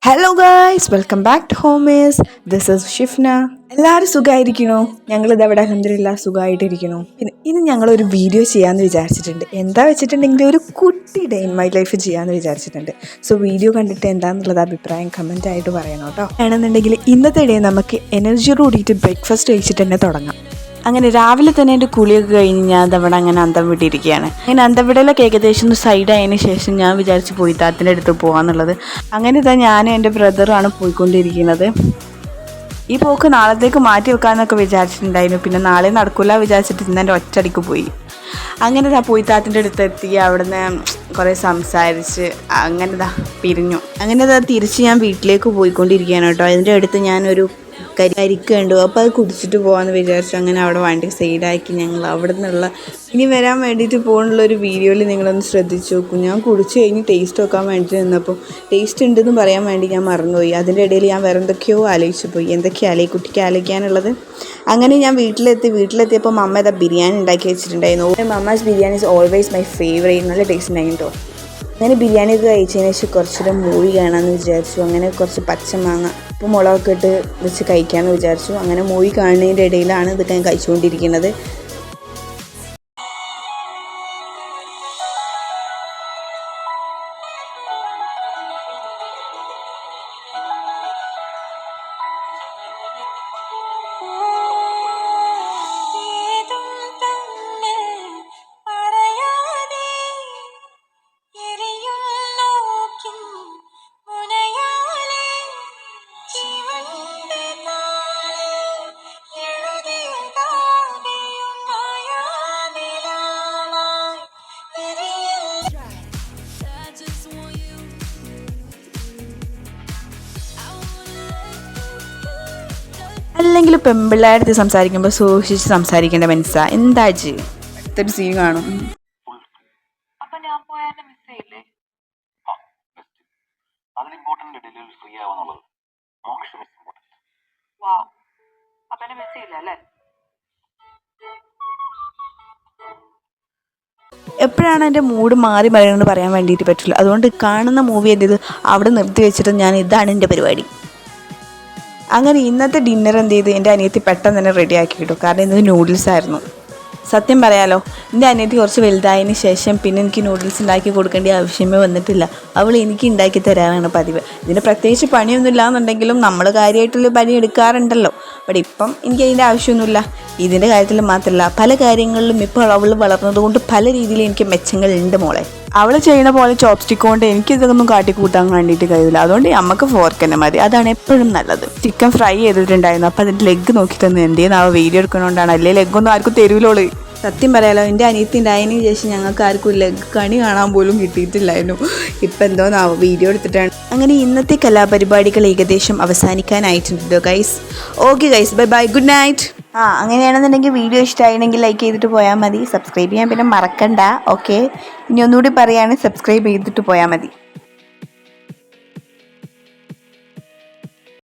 Hello guys, welcome back to Homers. This is Shifna. എല്ലാവരും സുഖമായിരിക്കണോ? ഞങ്ങളിത് അവിടെ അൽഹംദുലില്ലാഹ് സുഖമായിട്ടിരിക്കണോ. പിന്നെ ഇനി ഞങ്ങളൊരു വീഡിയോ ചെയ്യാമെന്ന് വിചാരിച്ചിട്ടുണ്ട്. എന്താ വെച്ചിട്ടുണ്ടെങ്കിൽ ഒരു കുട്ടി ഡേ ഇൻ മൈ ലൈഫ് ചെയ്യാമെന്ന് വിചാരിച്ചിട്ടുണ്ട്. സോ വീഡിയോ കണ്ടിട്ട് എന്താണെന്നുള്ളത് അഭിപ്രായം കമൻറ്റായിട്ട് പറയണം കേട്ടോ. ആണെന്നുണ്ടെങ്കിൽ ഇന്നത്തെ ഡേ നമുക്ക് എനർജിയോട് കൂടിയിട്ട് ബ്രേക്ക്ഫാസ്റ്റ് കഴിച്ചിട്ട് തന്നെ തുടങ്ങാം. അങ്ങനെ രാവിലെ തന്നെ എൻ്റെ കുളിയൊക്കെ കഴിഞ്ഞ് ഞാൻ അതവിടെ അങ്ങനെ അന്തം വിട്ടിരിക്കുകയാണ്. അങ്ങനെ അന്തം വിടലൊക്കെ ഏകദേശം ഒന്ന് സൈഡായതിനു ശേഷം ഞാൻ വിചാരിച്ച് പോയിത്താത്തിൻ്റെ അടുത്ത് പോകാമെന്നുള്ളത്. അങ്ങനെ ഇതാ ഞാനും എൻ്റെ ബ്രദറുമാണ് പോയിക്കൊണ്ടിരിക്കുന്നത്. ഈ പോക്ക് നാളത്തേക്ക് മാറ്റി വെക്കാമെന്നൊക്കെ വിചാരിച്ചിട്ടുണ്ടായിരുന്നു. പിന്നെ നാളെ നടക്കില്ല വിചാരിച്ചിട്ട് ഇന്ന് എൻ്റെ ഒറ്റയടിക്ക് പോയി. അങ്ങനെ ഇതാ പോയിത്താത്തിൻ്റെ അടുത്ത് എത്തി. അവിടുന്ന് കുറേ സംസാരിച്ച് അങ്ങനെ ഇതാ പിരിഞ്ഞു. അങ്ങനെ ഇതാ തിരിച്ച് ഞാൻ വീട്ടിലേക്ക് പോയിക്കൊണ്ടിരിക്കുകയാണ് കേട്ടോ. അതിൻ്റെ അടുത്ത് ഞാനൊരു കരിക്ക് കണ്ടു. അപ്പോൾ അത് കുടിച്ചിട്ട് പോകാമെന്ന് വിചാരിച്ചു. അങ്ങനെ അവിടെ വണ്ടി സൈഡാക്കി ഞങ്ങൾ അവിടെ നിന്നുള്ള ഇനി വരാൻ വേണ്ടിയിട്ട് പോകുന്നുള്ളൊരു വീഡിയോയിൽ നിങ്ങളൊന്ന് ശ്രദ്ധിച്ച് നോക്കും. ഞാൻ കുടിച്ച് കഴിഞ്ഞ് ടേസ്റ്റ് നോക്കാൻ വേണ്ടിയിട്ട് നിന്നപ്പോൾ ടേസ്റ്റ് ഉണ്ടെന്ന് പറയാൻ വേണ്ടി ഞാൻ മറന്നുപോയി. അതിൻ്റെ ഇടയിൽ ഞാൻ വേറെ എന്തൊക്കെയോ ആലോചിച്ച് പോയി. എന്തൊക്കെയാണ് ഈ കുട്ടിക്ക് ആലോചിക്കാനുള്ളത്. അങ്ങനെ ഞാൻ വീട്ടിലെത്തിയപ്പോൾ മമ്മ ഇതാ ബിരിയാണി ഉണ്ടാക്കി വെച്ചിട്ടുണ്ടായിരുന്നു. Mamma's biryani is always my favourite. നല്ല ടേസ്റ്റ് ഉണ്ടായിരുന്നു കേട്ടോ. അങ്ങനെ ബിരിയാണിയൊക്കെ കഴിച്ചതിന് ശേഷം കുറച്ചുകൂടെ മൂവി കാണാമെന്ന് വിചാരിച്ചു. അങ്ങനെ കുറച്ച് പച്ചമാങ്ങ ഉപ്പും മുളകൊക്കെ ഇട്ട് വെച്ച് കഴിക്കാമെന്ന് വിചാരിച്ചു. അങ്ങനെ മൂവി കാണുന്നതിൻ്റെ ഇടയിലാണ് ഇതൊക്കെ ഞാൻ കഴിച്ചുകൊണ്ടിരിക്കുന്നത്. അല്ലെങ്കിൽ പെമ്പിള്ളേരുടെ സംസാരിക്കുമ്പോൾ സൂക്ഷിച്ച് സംസാരിക്കേണ്ട മനസ്സാ. എന്താ അടുത്തൊരു സീൻ കാണും. എപ്പോഴാണ് എൻ്റെ മൂഡ് മാറി മറിയണമെന്ന് പറയാൻ വേണ്ടിയിട്ട് പറ്റില്ല. അതുകൊണ്ട് കാണുന്ന മൂവി എൻ്റെ ഇത് അവിടെ നിർത്തി വെച്ചിട്ട് ഞാൻ ഇതാണ് എൻ്റെ പരിപാടി. അങ്ങനെ ഇന്നത്തെ ഡിന്നർ എന്ത് ചെയ്ത് എൻ്റെ അനിയത്തി പെട്ടെന്ന് തന്നെ റെഡി ആക്കി കിട്ടും. കാരണം ഇന്നത് നൂഡിൽസ് ആയിരുന്നു. സത്യം പറയാലോ, എൻ്റെ അനിയത്തി കുറച്ച് വലുതായതിന് ശേഷം പിന്നെ എനിക്ക് നൂഡിൽസ് ഉണ്ടാക്കി കൊടുക്കേണ്ട ആവശ്യമേ വന്നിട്ടില്ല. അവൾ എനിക്ക് ഉണ്ടാക്കി തരാറാണ് പതിവ്. ഇതിന് പ്രത്യേകിച്ച് പണിയൊന്നും ഇല്ലാന്നുണ്ടെങ്കിലും നമ്മൾ കാര്യമായിട്ടുള്ള പണി എടുക്കാറുണ്ടല്ലോ. ബട്ട് ഇപ്പം എനിക്ക് അതിൻ്റെ ആവശ്യമൊന്നുമില്ല. ഇതിൻ്റെ കാര്യത്തിൽ മാത്രമല്ല, പല കാര്യങ്ങളിലും ഇപ്പോൾ അവൾ വളർന്നതുകൊണ്ട് പല രീതിയിൽ എനിക്ക് മെച്ചങ്ങളുണ്ട് മോളെ. അവൾ ചെയ്യുന്ന പോലെ ചോപ്സ്റ്റിക്ക് കൊണ്ട് എനിക്കിതൊന്നും കാട്ടിക്കൂട്ടാൻ വേണ്ടിയിട്ട് കഴിയില്ല. അതുകൊണ്ട് നമുക്ക് ഫോർക്ക് തന്നെ മതി. അതാണ് എപ്പോഴും നല്ലത്. ചിക്കൻ ഫ്രൈ ചെയ്തിട്ടുണ്ടായിരുന്നു. അപ്പോൾ അതിൻ്റെ ലെഗ് നോക്കി തന്നെ എന്തെങ്കിലും ആ വീഡിയോ എടുക്കണോണ്ടാണ്. അല്ലേ ലെഗൊന്നും ആർക്കും തരൂലോള്. സത്യം പറയാലോ, എൻ്റെ അനിയത്തി ഉണ്ടായതിനു ശേഷം ഞങ്ങൾക്ക് ആർക്കും ലെഗ് കണി കാണാൻ പോലും കിട്ടിയിട്ടില്ലായിരുന്നു. ഇപ്പം എന്തോന്നാവും വീഡിയോ എടുത്തിട്ടാണ്. അങ്ങനെ ഇന്നത്തെ കലാപരിപാടികൾ ഏകദേശം അവസാനിക്കാനായിട്ടുണ്ട് guys. Okay guys, bye bye, good night. അങ്ങനെയാണെന്നുണ്ടെങ്കിൽ വീഡിയോ ഇഷ്ടമായിരുന്നെങ്കിൽ ലൈക്ക് ചെയ്തിട്ട് പോയാൽ മതി. സബ്സ്ക്രൈബ് ചെയ്യാൻ പിന്നെ മറക്കണ്ട. ഓക്കെ, ഇനി ഒന്നുകൂടി പറയുകയാണ്, സബ്സ്ക്രൈബ് ചെയ്തിട്ട് പോയാൽ മതി.